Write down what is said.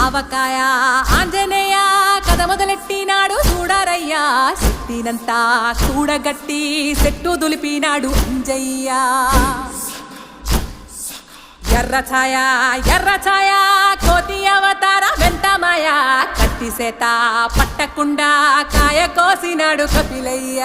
ఆవకాయ ఆంజనేయ కథ మొదలెట్టినాడు చూడారయ్యా శక్తినంతా కూడగట్టి చెట్టు దులిపినాడు అంజయ్య ఎర్ర ఛాయ కోతి అవతార వెంటమాయ కత్తి సేత పట్టకుండా కాయ కోసినాడు కపిలయ్య